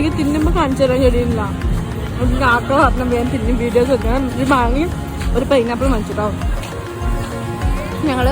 എനിക്ക് തിന്നുമ്പോൾ കാണിച്ചു തരാൻ കഴിയില്ല. കാക്ക പറഞ്ഞ വേഗം തിന്നും വീഡിയോസ് വെക്കാൻ. ഒരു മാങ്ങയും ഒരു പൈനാപ്പിൾ വാങ്ങിച്ചിട്ടാവും. ഞങ്ങൾ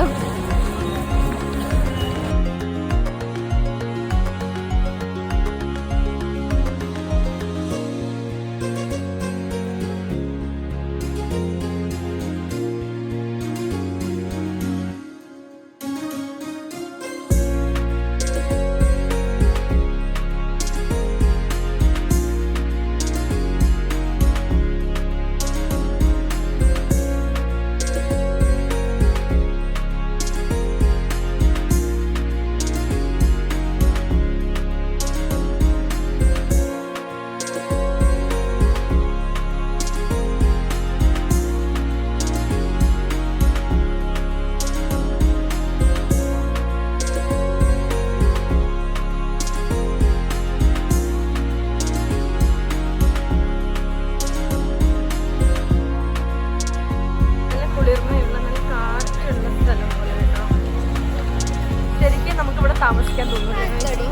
താമസിക്കാൻ തോന്നുന്നു.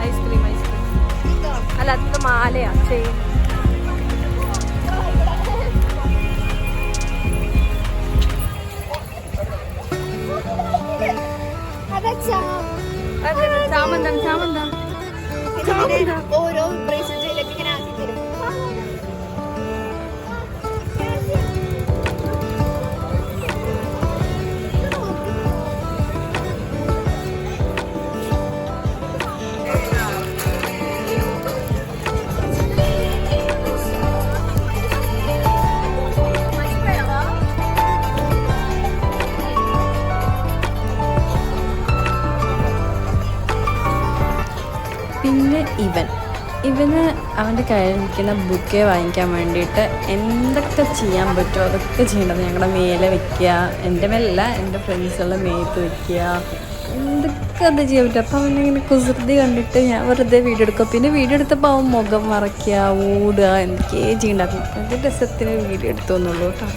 ഐസ്ക്രീം അല്ല, അത് മാലയാ ചെയിൻ. ചാമന്താ ഓരോ ബ്രേസ്ലെറ്റിലേക്ക് ഇങ്ങനെ ആക്കി തരും. പിന്നെ ഇവന് അവൻ്റെ കയ്യിലിരിക്കുന്ന ബുക്കെ വാങ്ങിക്കാൻ വേണ്ടിയിട്ട് എന്തൊക്കെ ചെയ്യാൻ പറ്റുമോ അതൊക്കെ ചെയ്യേണ്ടത്. ഞങ്ങളുടെ മേലെ വെക്കുക, എൻ്റെ മേലല്ല എൻ്റെ ഫ്രണ്ട്സുകളുടെ മേത്ത് വെക്കുക, എന്തൊക്കെ അത് ചെയ്യാൻ പറ്റും. അപ്പോൾ അവനിങ്ങനെ കുസൃതി കണ്ടിട്ട് ഞാൻ വെറുതെ വീഡിയോ എടുക്കുക. പിന്നെ വീഡിയോ എടുത്തപ്പോൾ അവൻ മുഖം മറയ്ക്കുക, ഓടുക, എന്തൊക്കെയോ ചെയ്യണ്ടാക്കും. എൻ്റെ രസത്തിന് വീഡിയോ എടുത്തോന്നുള്ളൂ കേട്ടോ.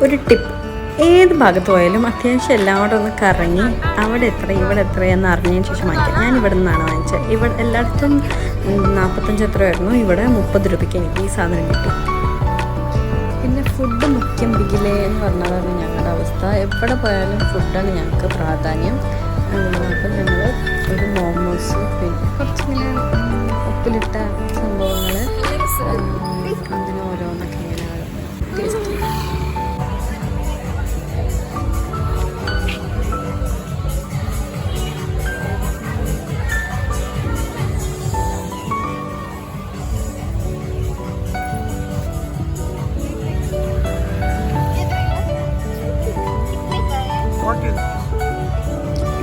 ഒരു ടിപ്പ്, ഏത് ഭാഗത്ത് പോയാലും അത്യാവശ്യം എല്ലാവരും ഒന്ന് കറങ്ങി അവിടെ എത്ര ഇവിടെ എത്രയെന്ന് അറിഞ്ഞതിന് ശേഷം വാങ്ങിക്കാം. ഞാൻ ഇവിടെ നിന്നാണ് വാങ്ങിച്ചത്. ഇവിടെ എല്ലായിടത്തും 45 എത്രയായിരുന്നു, ഇവിടെ 30 രൂപയ്ക്ക് എനിക്ക് ഈ സാധനം കിട്ടി. പിന്നെ ഫുഡ് മുഖ്യം ബിഗിലേ എന്ന് പറഞ്ഞതാണ് ഞങ്ങളുടെ അവസ്ഥ. എവിടെ പോയാലും ഫുഡാണ് ഞങ്ങൾക്ക് പ്രാധാന്യം. അപ്പം ഞങ്ങൾ ഒരു മോമോസ്, പിന്നെ കുറച്ചിങ്ങനെ ഉപ്പിലിട്ട സംഭവങ്ങൾ, അങ്ങനെ ഓരോന്നൊക്കെ ഇങ്ങനെ ടേസ്റ്റ് ചെയ്യും.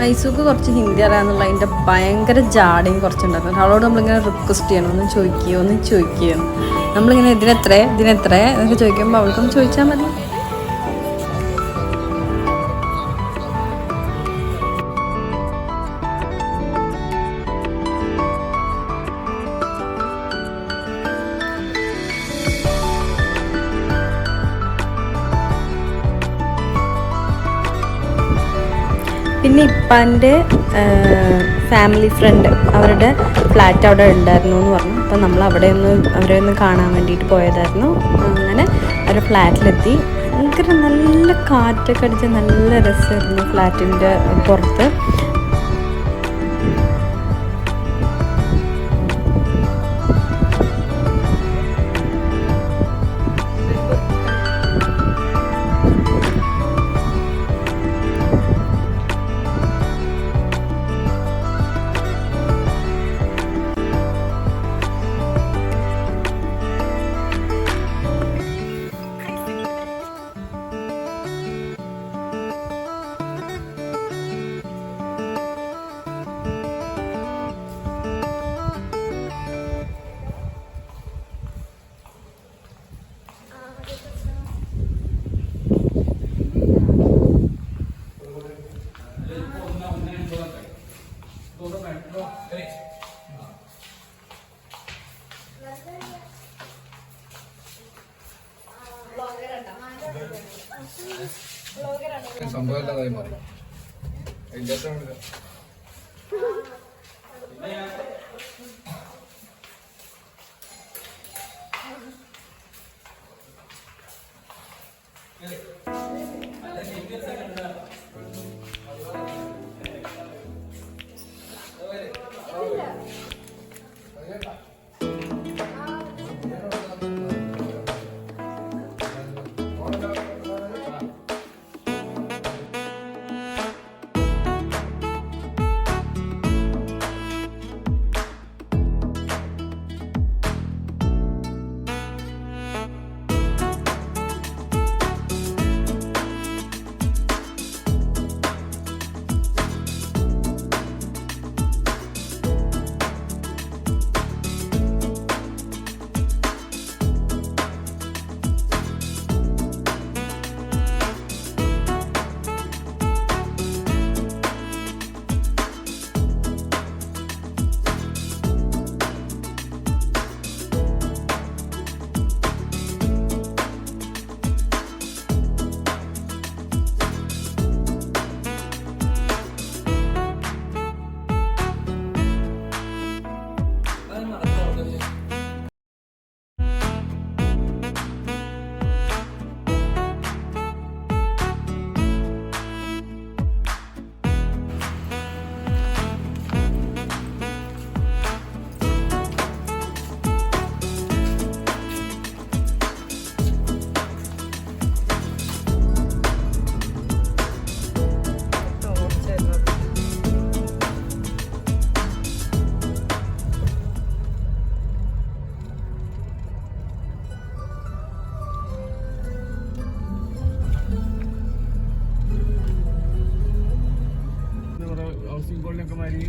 മൈസൂക്ക് കുറച്ച് ഹിന്ദി അറിയാമെന്നുള്ള അതിൻ്റെ ഭയങ്കര ജാടയും കുറച്ചുണ്ടായിരുന്നു. അവളോട് നമ്മളിങ്ങനെ റിക്വസ്റ്റ് ചെയ്യണം, ഒന്ന് ചോദിക്കുകയോ നമ്മളിങ്ങനെ ഇതിനെത്ര എന്നൊക്കെ ചോദിക്കുമ്പോൾ അവൾക്കൊന്ന് ചോദിച്ചാൽ മതി. പിന്നെ ഇപ്പാൻ്റെ ഫാമിലി ഫ്രണ്ട് അവരുടെ ഫ്ലാറ്റ് അവിടെ ഉണ്ടായിരുന്നു എന്ന് പറഞ്ഞു. അപ്പം നമ്മൾ അവരെ ഒന്ന് കാണാൻ വേണ്ടിയിട്ട് പോയതായിരുന്നു. അങ്ങനെ അവരുടെ ഫ്ലാറ്റിലെത്തി. ഭയങ്കര നല്ല കാറ്റൊക്കെ അടിച്ച് നല്ല രസമായിരുന്നു ഫ്ലാറ്റിൻ്റെ പുറത്ത്. സംഭവം ഇല്ലാതായി മാറി ഇല്ലാത്ത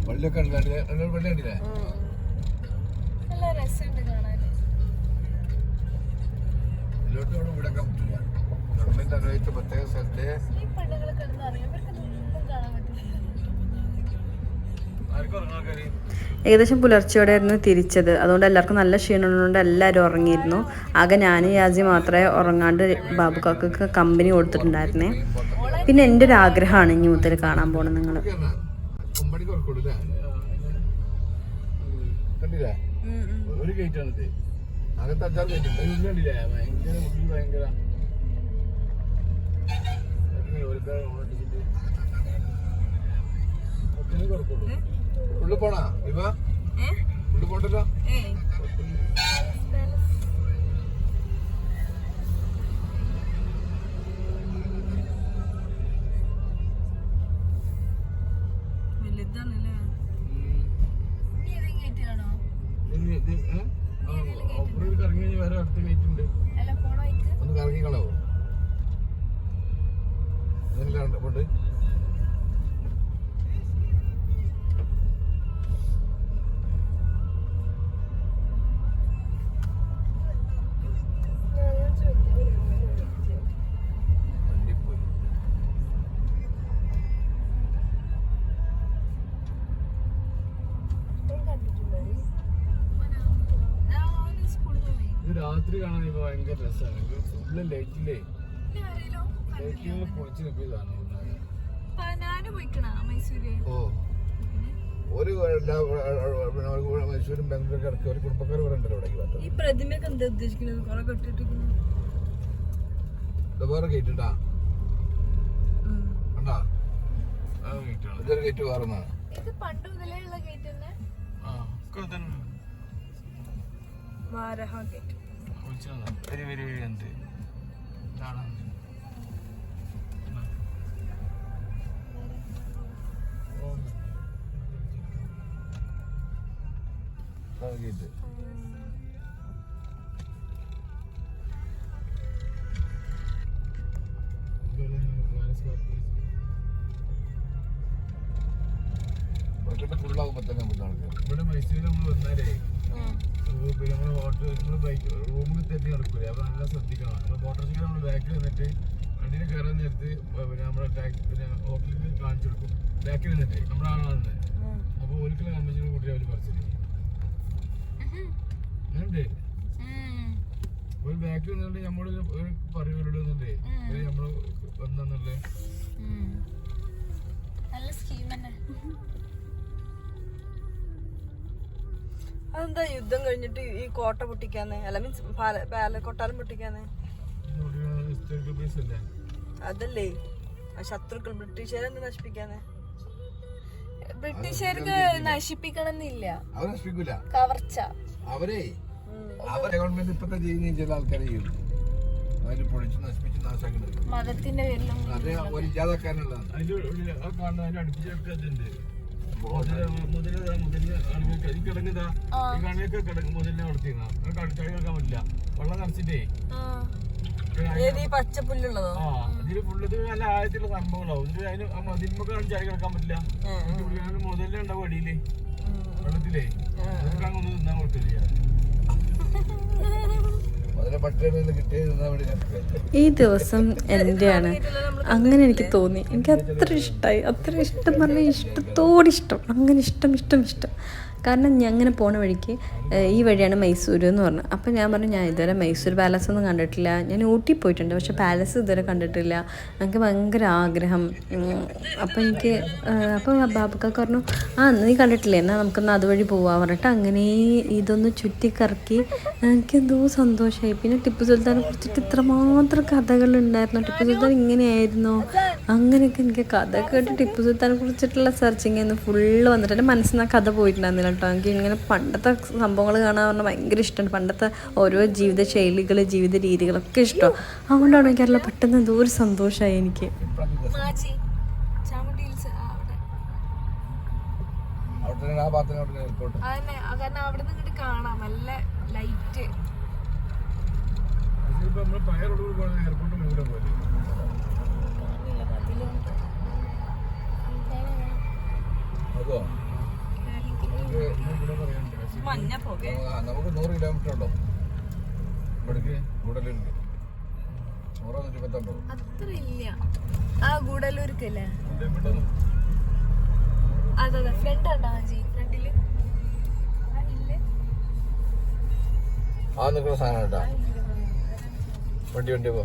പള്ളിയൊക്കെ പള്ളി കണ്ടില്ലേ നല്ല രസമുണ്ട് കാണാൻ. ഇതിലോട്ട് ഇവിടെ വിടക്കാൻ പറ്റില്ല. ഗവൺമെന്റ് അനുവദിച്ച പ്രത്യേക സ്ഥലത്തെ ഈ പെണ്ണുങ്ങളെ കിടന്ന് അറിയാം, ഇവർക്കൊന്നും കാണാൻ പറ്റില്ല. ആർക്കും ഉറങ്ങാൻ കഴിയും. ഏകദേശം പുലർച്ചയോടെയായിരുന്നു തിരിച്ചത്. അതുകൊണ്ട് എല്ലാവർക്കും നല്ല ക്ഷീണമുള്ളതുകൊണ്ട് എല്ലാവരും ഉറങ്ങിയിരുന്നു. ആകെ ഞാനും യാസി മാത്രമേ ഉറങ്ങാണ്ട് ബാബുക്കാക്ക് കമ്പനി കൊടുത്തിട്ടുണ്ടായിരുന്നേ. പിന്നെ എൻ്റെ ഒരു ആഗ്രഹമാണ് ഇനി മുതൽ കാണാൻ പോകണം നിങ്ങൾ. കൊമ്പടിക്ക് ഉറക്കൂടല്ലേ കണ്ടില്ലേ? ഒരു ഗേറ്റ് ആണിത്. അകത്ത് 5-6 ഗേറ്റ് ഉണ്ട്. ഇത് കണ്ടില്ലേ? ഭയങ്കര ഉള്ളിൽ ഭയങ്കര ഉള്ളിൽ പോണാ ഇവ ഉള്ളിൽ പോണ്ടല്ലോ. കറങ്ങി കഴിഞ്ഞാൽ വേറെ അടുത്ത ഗേറ്റ് ഉണ്ട്. ഒന്ന് കറങ്ങി കളവോ പോട്ട്. രാത്രി കാണാൻ ഇപ്പൊ ഭയങ്കര രസമാണ്. ഫുള്ള് ലൈറ്റില്ലേ, ലൈറ്റിൽ പൊളിച്ച് നിൽക്കുന്നതാണ്. ഓ ഒരു മൈസൂരും ബാംഗ്ലൂരൊക്കെ ഇടയ്ക്ക് ഒരു കുടുംബക്കാർ ഇവിടെ ഉണ്ടല്ലോ ഇവിടെ. ഈ പ്രതിമയൊക്കെ എന്താ ഉദ്ദേശിക്കുന്നത്? കുറെ കെട്ടിട്ടിരിക്കുന്നു. വേറെ ഗേറ്റ് ഉണ്ടാ കണ്ടാ? ഇതൊരു ഗേറ്റ് വേറെ ഇത് പണ്ട് മുതലേ ഉള്ള ഗേറ്റ് തന്നെ. വാരഹ ഗേറ്റ് ഗേറ്റ് ഫുള്ളാകുമ്പോ തന്നെ ഇവിടെ മൈസൂരിൽ നമ്മൾ വന്നാലേ പിന്നെ നമ്മൾ ഹോട്ടൽ ബൈക്ക് റൂമിൽ തെറ്റി നടക്കൂലേ, അപ്പൊ നല്ല ശ്രദ്ധിക്കണം. നമ്മൾ മോട്ടോർ നമ്മൾ ബാക്കിൽ നിന്നിട്ട് വണ്ടിയിൽ കയറാൻ നേരത്ത് പിന്നെ നമ്മുടെ പിന്നെ ഹോട്ടലിൽ കാണിച്ചു കൊടുക്കും. ബാക്കിൽ നിന്നിട്ട് നമ്മുടെ ആളാണ്. അപ്പൊ ഒരിക്കലും കമ്പനിയുടെ കൂട്ടി അവർ പറിച്ചിട്ട് അങ്ങനെയുണ്ട്. ഒരു ബാക്കിൽ നിന്നുകൊണ്ട് നമ്മള് പറയുന്നല്ലേ നമ്മള് വന്നല്ലേ. നല്ല സ്കീം തന്നെ. അതെന്താ യുദ്ധം കഴിഞ്ഞിട്ട് ഈ കോട്ട പൊട്ടിക്കാന്ന്? അല്ല മീൻസ് കൊട്ടാരം പൊട്ടിക്കാന്ന്? അതല്ലേ ശത്രുക്കൾ ബ്രിട്ടീഷുകാരെന്താ നശിപ്പിക്കാന്ന്? ബ്രിട്ടീഷുകാർക്ക് നശിപ്പിക്കണമെന്നില്ല, അവർ നശിപ്പിക്കൂല. കവർച്ച. അവരെ ഗവൺമെന്റ് ഇപ്പത്തെ ചെയ്യുന്ന ചില ആൾക്കാരെ ചെയ്യും. അതിൽ പൊളിച്ച് നശിപ്പിച്ച് നാശാക്കുന്നത് മതത്തിന്റെ പേരിലും അത് ഒരു ഇല്ലാതാക്കാനുള്ളതാണ്. അതിന്റെ ഉള്ളിൽ ആ കാണുന്ന അതിന്റെ അടുപ്പിച്ചെടുക്കുന്നുണ്ട്. കിടങ്ങുതാ ഈ കണിയൊക്കെ കിടങ്ങും മുതലിനെ വളർത്തിയിരുന്ന കടി വെക്കാൻ പറ്റില്ല. വെള്ളം നിറച്ചിട്ടേ പച്ചപ്പുല്ലുള്ളതോ? ആ ഇതില് ഫുള്ള് നല്ല ആഴത്തിലുള്ള സംഭവങ്ങളാവും. അതിന് ആ മതിൽമൊക്കെ ചായ കിടക്കാൻ പറ്റില്ല. മുതലിനെ ഉണ്ടാവും അടിയില് വെള്ളത്തിലേ. അതൊക്കെ അങ്ങൊന്നും തിന്നാൻ കൊടുക്കില്ല. ഈ ദിവസം എൻ്റെയാണ്. അങ്ങനെ എനിക്ക് തോന്നി. എനിക്ക് അത്ര ഇഷ്ടമായി. അത്ര ഇഷ്ടം പറഞ്ഞാൽ ഇഷ്ടത്തോടിഷ്ടം. അങ്ങനെ ഇഷ്ടം. കാരണം ഞാൻ അങ്ങനെ പോണ വഴിക്ക് ഈ വഴിയാണ് മൈസൂർ എന്ന് പറഞ്ഞു. അപ്പോൾ ഞാൻ പറഞ്ഞു ഞാൻ ഇതുവരെ മൈസൂർ പാലസ് ഒന്നും കണ്ടിട്ടില്ല. ഞാൻ ഊട്ടി പോയിട്ടുണ്ട്, പക്ഷെ പാലസ് ഇതുവരെ കണ്ടിട്ടില്ല. എനിക്ക് ഭയങ്കര ആഗ്രഹം. അപ്പോൾ ബാബുക്കാക്ക് പറഞ്ഞു നീ കണ്ടിട്ടില്ലേ, എന്നാൽ നമുക്കൊന്ന് അതുവഴി പോവാൻ പറഞ്ഞിട്ട് അങ്ങനെ ഇതൊന്ന് ചുറ്റിക്കറക്കി എനിക്കെന്തോ സന്തോഷമായി. പിന്നെ ടിപ്പു സുൽത്താനെ കുറിച്ചിട്ട് ഇത്രമാത്രം കഥകളുണ്ടായിരുന്നു. ടിപ്പു സുൽത്താൻ ഇങ്ങനെയായിരുന്നോ അങ്ങനെയൊക്കെ. എനിക്ക് കഥ കേട്ട് ടിപ്പു സുൽത്താനെ കുറിച്ചിട്ടുള്ള സെർച്ചിങ് ഒന്ന് ഫുള്ള് വന്നിട്ട് എൻ്റെ മനസ്സിൽ നിന്ന് ആ കഥ പോയിട്ടുണ്ടായിരുന്നില്ല കേട്ടോ. എനിക്ക് ഇങ്ങനെ പണ്ടത്തെ സംഭവങ്ങൾ കാണാൻ പറഞ്ഞാൽ ഭയങ്കര ഇഷ്ടമാണ്. പണ്ടത്തെ ഓരോ ജീവിത ശൈലികൾ, ജീവിത രീതികളൊക്കെ ഇഷ്ടമാണ്. അതുകൊണ്ടാണ് എനിക്കറിയില്ല പെട്ടെന്ന് എന്തോ ഒരു സന്തോഷമായി എനിക്ക്. കാണാം നല്ല ലൈറ്റ്. നമുക്ക് 100 കിലോമീറ്റർ ഉണ്ടോ ഇവിടേക്ക്? ഗൂഡല്ലൂരിക്ക് 100 അത്ര ഇല്ല. ആ ഗൂഡല്ലൂർക്കല്ലേ? അതെ ഫ്രണ്ട് ഉണ്ടോ ജി? ഫ്രണ്ടില് ആ നിൽക്കുന്ന സാധനം കേട്ടാ. വണ്ടി പോ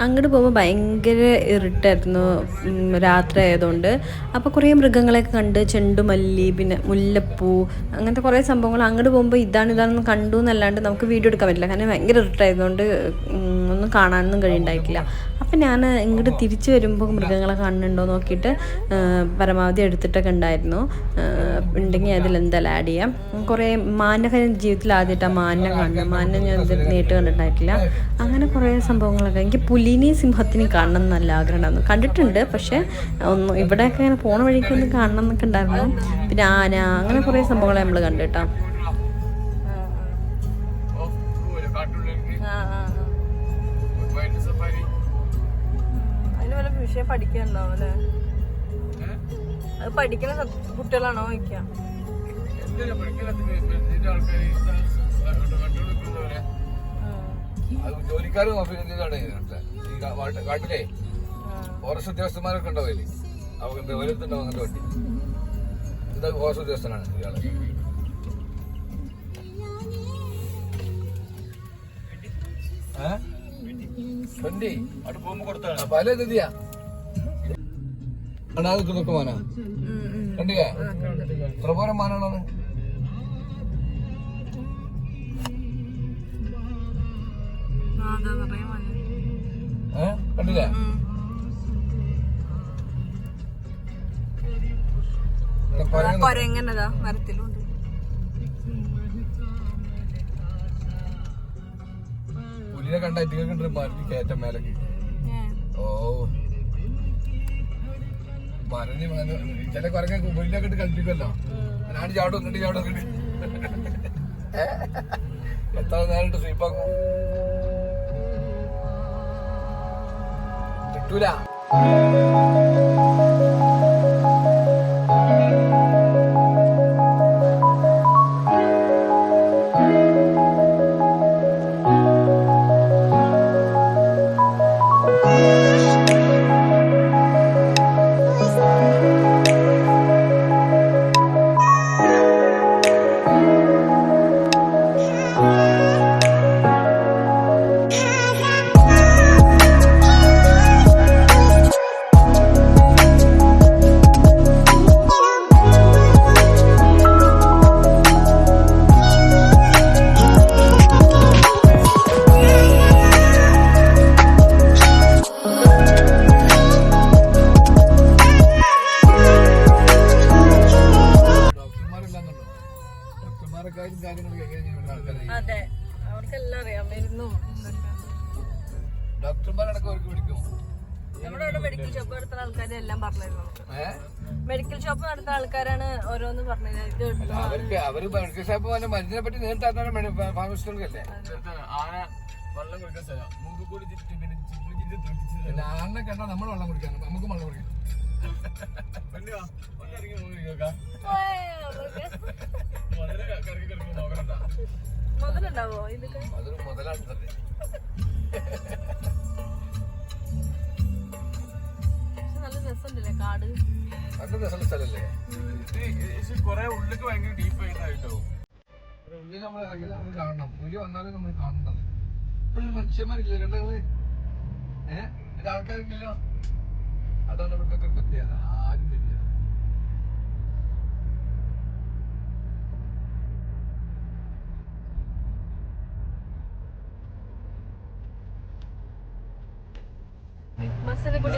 അങ്ങോട്ട് പോകുമ്പോൾ ഭയങ്കര ഇരുട്ടായിരുന്നു, രാത്രി ആയതുകൊണ്ട്. അപ്പോൾ കുറേ മൃഗങ്ങളെയൊക്കെ കണ്ട്, ചെണ്ടുമല്ലി, പിന്നെ മുല്ലപ്പൂ, അങ്ങനത്തെ കുറേ സംഭവങ്ങൾ അങ്ങോട്ട് പോകുമ്പോൾ ഇതാണെന്ന് കണ്ടു എന്നല്ലാണ്ട് നമുക്ക് വീഡിയോ എടുക്കാൻ പറ്റില്ല. കാരണം ഭയങ്കര ഇരുട്ടായതുകൊണ്ട് ഒന്നും കാണാനൊന്നും കഴിയുണ്ടായിട്ടില്ല. അപ്പം ഞാൻ ഇങ്ങോട്ട് തിരിച്ചു വരുമ്പോൾ മൃഗങ്ങളെ കാണുന്നുണ്ടോ നോക്കിയിട്ട് പരമാവധി എടുത്തിട്ടൊക്കെ ഉണ്ടായിരുന്നു. ഉണ്ടെങ്കിൽ അതിലെന്തായാലും ആഡ് ചെയ്യാം. കുറേ മാനൊക്കെ ജീവിതത്തിൽ ആദ്യമായിട്ടാണ് മാനിനെ കാണുന്നത്. മാനിനെ ഞാൻ നേരിട്ട് കണ്ടിട്ടുണ്ടായിട്ടില്ല. അങ്ങനെ കുറേ സംഭവങ്ങളൊക്കെ. എനിക്ക് പുലിനെയും സിംഹത്തിനെയും കാണണം എന്ന് നല്ല ആഗ്രഹമുണ്ടായിരുന്നു. കണ്ടിട്ടുണ്ട്, പക്ഷേ ഇവിടെയൊക്കെ ഇങ്ങനെ പോണ വഴിക്ക് ഒന്ന് കാണണം എന്നൊക്കെ ഉണ്ടായിരുന്നു. പിന്നെ ആന, അങ്ങനെ കുറേ സംഭവങ്ങൾ നമ്മൾ കണ്ടു കേട്ടോ. വിഷയം പഠിക്കാനുണ്ടാവും അല്ലേ? അത് പഠിക്കുന്ന കുട്ടികളാണോ ചോദിക്കാം. ജോലിക്കാരും കാട്ടിലെ ഫോറസ്റ്റ് ഉദ്യോഗസ്ഥന്മാരൊക്കെ ഉണ്ടാവില്ലേ, അവർക്ക് ഓരോരുത്തുണ്ടാവും അങ്ങനത്തെ വണ്ടി. എന്താ ഫോറസ്റ്റ് ഉദ്യോഗസ്ഥനാണ് ഇയാള്. വണ്ടി അവിടെ പോകുമ്പോ കൊടുത്താണ് പല ഇതിയാ അതൊക്കെ മാനാ കണ്ടില്ലേ? എത്ര പോരം മാനാണത്? കണ്ടില്ലേ? മരത്തിലുണ്ട്. പുലിനെ കണ്ടായിട്ട് മരത്തിൽ കയറ്റം മേലേക്ക്. ഓ മരഞ്ഞ് ചില കുരങ്ങ പുലിനൊക്കെ ഇട്ട് കളിപ്പിക്കുമല്ലോ. ഞാൻ ചാടും കണ്ടി ചാടും കണ്ടി എത്ര നേരിട്ട് സ്വീപ്പാക്കും കിട്ടൂല. സ്റ്റെറോയിഡും കാര്യങ്ങളും കഴിക്കാൻ ആൾക്കാരായി. അതെ, അവർക്കെല്ലാം അറിയാം മരുന്നും. ഡോക്ടർമാരടക്കം അവർക്ക് പിടിക്കും. നമ്മുടെ ഇവിടെ മെഡിക്കൽ ഷോപ്പ് നടത്തുന്ന ആൾക്കാരെ എല്ലാം പറഞ്ഞിരുന്നു. മെഡിക്കൽ ഷോപ്പ് നടത്തുന്ന ആൾക്കാരാണ് ഓരോന്ന് പറഞ്ഞത്. ഇത് അവര് മെഡിക്കൽ ഷോപ്പ് പോലെ മരുന്നിനെ പറ്റി നേരിട്ട് അറിഞ്ഞാൽ ഫാർമസിസ്റ്റുകൾക്കല്ലേ. ആന വെള്ളം കുടിക്കാൻ സ്ഥലം മൂക്ക് കൂടി പിന്നെ ആനെ കണ്ടാൽ നമ്മൾ വെള്ളം കുടിക്കാൻ നമുക്ക് വെള്ളം കുടിക്കാം. മുതലുണ്ടാവോ ഇതൊക്കെ? അതൊരു മുതലാണ്. നല്ല രസമുണ്ടല്ലേ കാട്? നല്ല രസമുള്ള സ്ഥലല്ലേ. കൊറേ ഉള്ളിലേക്ക് ഭയങ്കര ഡീപ്പ് ആയിട്ടോ. ഉള്ളിൽ നമ്മൾ ഇറങ്ങി കാണണം. പുലി വന്നാലും നമ്മൾ കാണണം. ഇപ്പോഴും മനുഷ്യന്മാരില്ല കണ്ടത്. ഇത് ആൾക്കാരില്ലല്ലോ. അതാണ് ഇവിടുത്തെ പ്രത്യേകത. ആരും ഇല്ല. ബസ്സിനെ കൂടി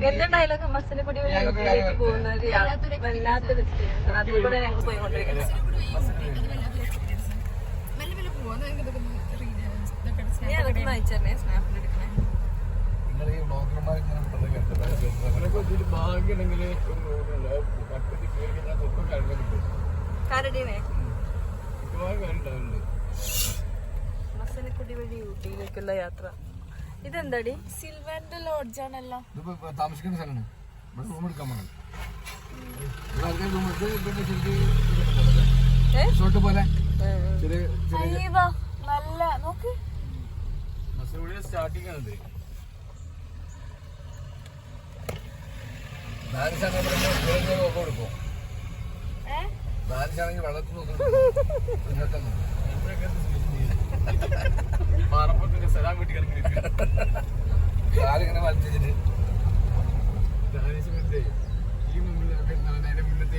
എന്റെ ഡയലോഗ് ബസ്സിനെ കൂടി വീട്ടിലേക്ക് പോകുന്ന ഒരു വല്ലാത്തൊരു എക്സ്പീരിയൻസ്. അതിൽ കൂടെ ഞങ്ങൾ പോയിക്കൊണ്ടിരിക്കുന്നത്. നീ അതൊക്കെ നയിച്ചേ സ്നാപ്പിൽ എടുക്കണേ. നിങ്ങൾ ഈ ബ്ലോഗർമാർ ഭാഗ്യമുണ്ടെങ്കിൽ കാരടീനെ ബസ്സിനെ കൂടി വഴി ഊട്ടിയിലേക്കുള്ള യാത്ര. ഇതെന്താടി? സിൽവറിന്റെ ലോഡ്ജാണല്ലോ. ഇതിപ്പോ താമസിക്കുന്ന സ്ഥലമാണ്. ഇവിടെ റൂം എടുക്കാൻ പോകണം. റൂം എടുത്ത് റിസോർട്ട് പോലെ നല്ല നോക്ക്. സ്റ്റാർട്ടിങ് ആണ്. 4 ശതമാനം കൊടുക്കും. 4 ശതമാനം വെള്ളത്തിൽ കാലിങ്ങനെ വലിച്ചിട്ട് ഈ മുന്നത്തേന് പിന്നെ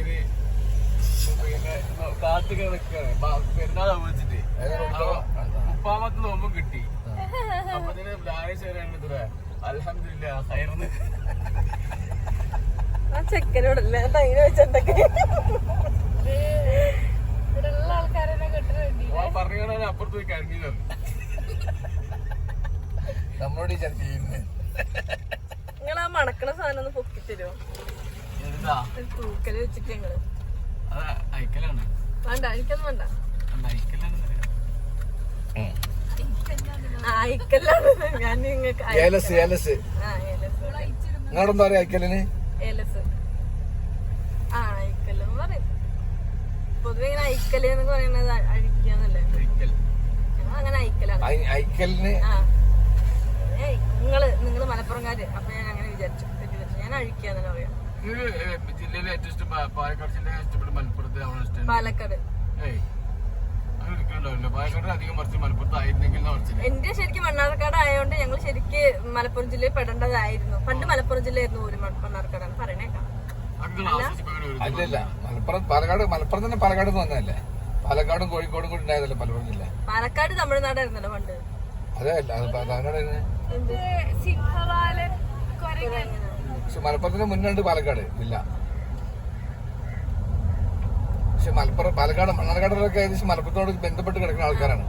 കാത്തിങ്ങനെ നിൽക്കാണ്. പെരുന്നാൾ വിളിച്ചിട്ട് 30ാമത്തെ നോമ്പും കിട്ടി. അപ്പൊ ലാലേശ്വര അൽഹംദുലില്ലാ ഹൈറന്ന് ആ ചെക്കനോടല്ലേ തൈര് വെച്ചെന്തൊക്കെ ഇവിടെയുള്ള ആൾക്കാരെന്നെ കിട്ടുന്നുണ്ട്. പറഞ്ഞ അപ്പുറത്ത് പോയി കരഞ്ഞു നമ്മളോട് ഈ ചർച്ച ചെയ്യുന്നത്. നിങ്ങൾ ആ മണക്കണ സാധനം ഒന്ന് പൊക്കി തരുമോ? തൂക്കല് വെച്ചിട്ട് ഞങ്ങള് അയക്കലാണ്. വേണ്ട, എനിക്കൊന്നും വേണ്ട. അയക്കലാണ്. ഞാൻ നിങ്ങൾക്ക് ഏലസ് ഏലസ് നിങ്ങളെന്താ പറയാ അയക്കലിന്? ഏലസ്. ആ അയക്കല്ലെന്ന് പറയും. പൊതുവെ ഇങ്ങനെ അയക്കല് എന്ന് പറയുന്നത് അഴിക്കാന്നല്ലേ? ഞങ്ങൾ അങ്ങനെ അയക്കലാണ്. അയക്കലിന് നിങ്ങള് മലപ്പുറംകാര്. അപ്പൊ ഞാൻ അങ്ങനെ വിചാരിച്ചു. ഞാൻ അഴിക്കാന്നല്ല പറയാം. ജില്ലയിലെ ഏറ്റവും ഇഷ്ടം പാലക്കാട് ജില്ലയിലെ ഇഷ്ടപ്പെട്ട മലപ്പുറത്ത് പാലക്കാട്. പാലക്കാട് അധികം കുറച്ച് മലപ്പുറത്തായിരുന്നെങ്കിൽ എന്റെ ശരിക്കും മണ്ണാർക്കാട് ആയതുകൊണ്ട് ഞങ്ങൾ ശരിക്ക് മലപ്പുറം ജില്ലയിൽ പെടേണ്ടതായിരുന്നു. പണ്ട് മലപ്പുറം ജില്ലയായിരുന്നു ഒരു മണ്ണാർക്കാടാണ് പറയണേക്കാം. അല്ലല്ല മലപ്പുറം തന്നെ പാലക്കാട് വന്നതല്ലേ. പാലക്കാടും കോഴിക്കോടും കൂടി ഉണ്ടായതല്ലേ മലപ്പുറം ജില്ല. പാലക്കാട് തമിഴ്നാടായിരുന്നല്ലോ പണ്ട്. അതെ പാലക്കാട് സിംഹവാലൻ പക്ഷെ മലപ്പുറത്തിന് മുന്നുണ്ട് പാലക്കാട് ജില്ല. പക്ഷെ പാലക്കാട് മണ്ണാർക്കാടിലൊക്കെ ഏകദേശം മലപ്പുറത്തോട് ബന്ധപ്പെട്ട് കിടക്കുന്ന ആൾക്കാരാണ്.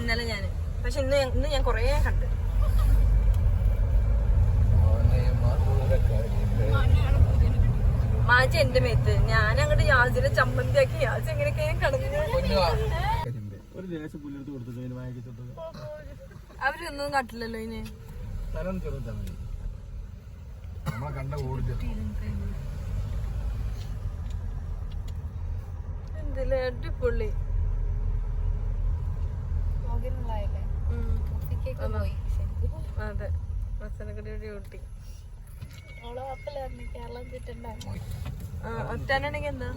ഇന്നലെ ഞാൻ പക്ഷെ ഇന്ന് ഞാൻ കൊറേ കണ്ട്. മാജി എന്റെ മേത്ത്. ഞാൻ അങ്ങോട്ട് യാസിനെ ചമ്മന്തിയാക്കി. യാസി എങ്ങനെയൊക്കെ കടന്നു. അവരൊന്നും കട്ടില്ലല്ലോ ഇനി. എന്തില്ലേ അടിപൊളി. അതെ മസനക്കടി ഊട്ടി. ഒറ്റാനാണെങ്കിൽ എന്താ?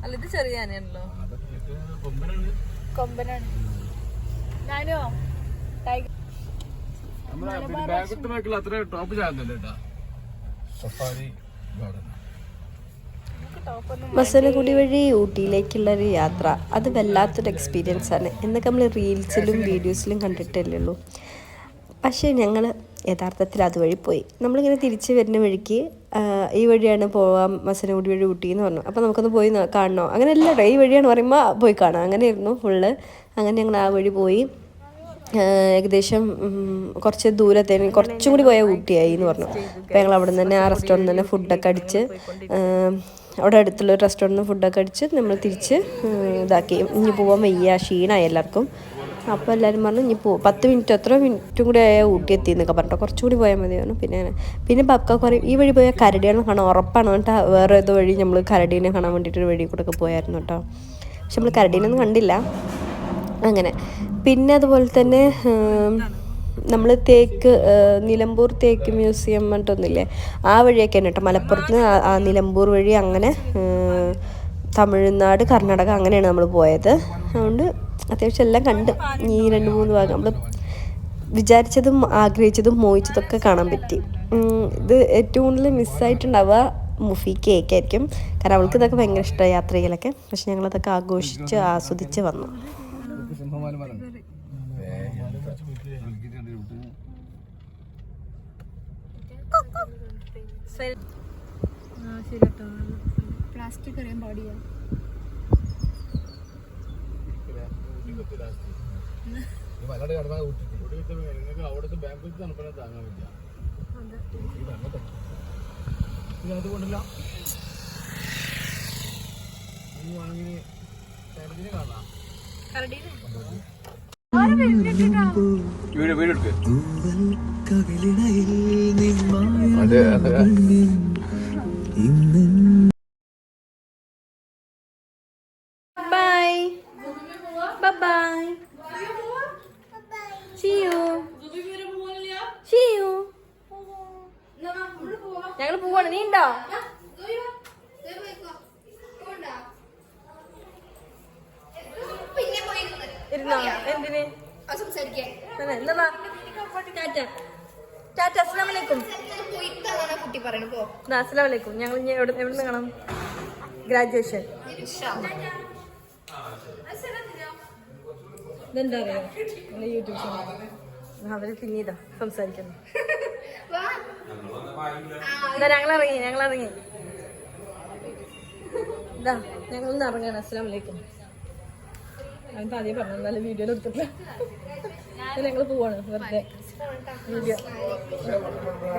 അല്ല ഇത് ചെറിയ ആനയാണല്ലോ. കൊമ്പനാണ്. ഞാനോ അത്ര ടോപ്പ് ചാനല്ലേ സഫാരി ഗാർഡൻ. മസനഗുഡി വഴി ഊട്ടിയിലേക്കുള്ളൊരു യാത്ര അത് വല്ലാത്തൊരു എക്സ്പീരിയൻസ് ആണ്. എന്നൊക്കെ നമ്മൾ റീൽസിലും വീഡിയോസിലും കണ്ടിട്ടല്ലേ ഉള്ളൂ. പക്ഷേ ഞങ്ങൾ യഥാർത്ഥത്തിൽ അതുവഴി പോയി. നമ്മളിങ്ങനെ തിരിച്ച് വരുന്ന വഴിക്ക് ഈ വഴിയാണ് പോവാം മസനഗുഡി വഴി ഊട്ടി എന്ന് പറഞ്ഞു. അപ്പോൾ നമുക്കൊന്ന് പോയി കാണണോ, അങ്ങനെ അല്ല കേട്ടോ, ഈ വഴിയാണ് പറയുമ്പോൾ പോയി കാണാം, അങ്ങനെയായിരുന്നു ഫുള്ള്. അങ്ങനെ ഞങ്ങൾ ആ വഴി പോയി. ഏകദേശം കുറച്ച് ദൂരത്തേന് കുറച്ചും കൂടി പോയാൽ ഊട്ടിയായി എന്ന് പറഞ്ഞു. അപ്പോൾ ഞങ്ങൾ അവിടെ നിന്ന് തന്നെ ആ റെസ്റ്റോറൻറ്റിൽ തന്നെ ഫുഡൊക്കെ അടിച്ച്, അവിടെ അടുത്തുള്ള റെസ്റ്റോറൻറ്റിൽ ഫുഡൊക്കെ അടിച്ച് നമ്മൾ തിരിച്ച് ഇതാക്കി. ഇനി പോകാൻ വയ്യ, ക്ഷീണമായി എല്ലാവർക്കും. അപ്പോൾ എല്ലാവരും പറഞ്ഞു ഇനി 10 മിനിറ്റ് എത്ര മിനിറ്റും കൂടി ആയാൽ ഊട്ടി എത്തി എന്നൊക്കെ പറഞ്ഞിട്ടോ, കുറച്ചുകൂടി പോയാൽ മതിയാണ്. പിന്നെ പക്ക പറയും ഈ വഴി പോയാൽ കരടികളെ കാണാൻ ഉറപ്പാണ് കേട്ടോ. വേറെ ഏതോ വഴി നമ്മൾ കരടീനെ കാണാൻ വേണ്ടിയിട്ടൊരു വഴി കൂടെ ഒക്കെ പോയായിരുന്നു കേട്ടോ. പക്ഷെ നമ്മൾ കരടീനൊന്നും കണ്ടില്ല. അങ്ങനെ പിന്നെ അതുപോലെ തന്നെ നമ്മൾ നിലമ്പൂർ തേക്ക് മ്യൂസിയം പറഞ്ഞിട്ടൊന്നുമില്ലേ, ആ വഴിയൊക്കെ തന്നെ കേട്ടോ. മലപ്പുറത്ത് നിന്ന് ആ നിലമ്പൂർ വഴി അങ്ങനെ തമിഴ്നാട് കർണാടക അങ്ങനെയാണ് നമ്മൾ പോയത്. അതുകൊണ്ട് അത്യാവശ്യം എല്ലാം കണ്ട് ഈ 2-3 ഭാഗം നമ്മൾ വിചാരിച്ചതും ആഗ്രഹിച്ചതും മോഹിച്ചതൊക്കെ കാണാൻ പറ്റി. ഇത് ഏറ്റവും കൂടുതൽ മിസ്സായിട്ടുണ്ടാവുക മുഫിക്കയായിരിക്കും. കാരണം അവൾക്ക് ഇതൊക്കെ ഭയങ്കര ഇഷ്ടമായി യാത്ര ചെയ്യലൊക്കെ. പക്ഷെ ഞങ്ങളതൊക്കെ ആഘോഷിച്ച് ആസ്വദിച്ച് വന്നു. പ്ലാസ്റ്റിക് അറിയാൻ പാടില്ല. അവിടുത്തെ ബാങ്ക് തണുപ്പിനെ താങ്ങാൻ പറ്റില്ല. അതുകൊണ്ടല്ല കാണാം. ഞങ്ങൾ പോവാണ്. നീ ഉണ്ടോ? ഇരുന്നോ? എന്തിന്? അസ്സലാമലൈക്കും. ഞങ്ങൾ എവിടുന്ന് കാണാം? ഗ്രാജുവേഷൻ. ഇതെന്താ അറിയാം യൂട്യൂബ് ചാനൽ. അവര് പിന്നീടാ സംസാരിക്കുന്നു. ഞങ്ങളിറങ്ങി ഇതാ ഞങ്ങളൊന്ന് ഇറങ്ങാണ്. അസ്സലാമലൈക്കും. അവൻ ആദ്യം പറഞ്ഞു, നല്ല വീഡിയോയിൽ എടുത്തിട്ടില്ല. ഞങ്ങൾ പോവാണ് വെറുതെ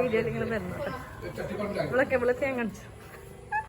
വീഡിയോയിൽ ഇങ്ങനെ വരുന്നു. ഇവളൊക്കെ ഞാൻ കാണിച്ചു.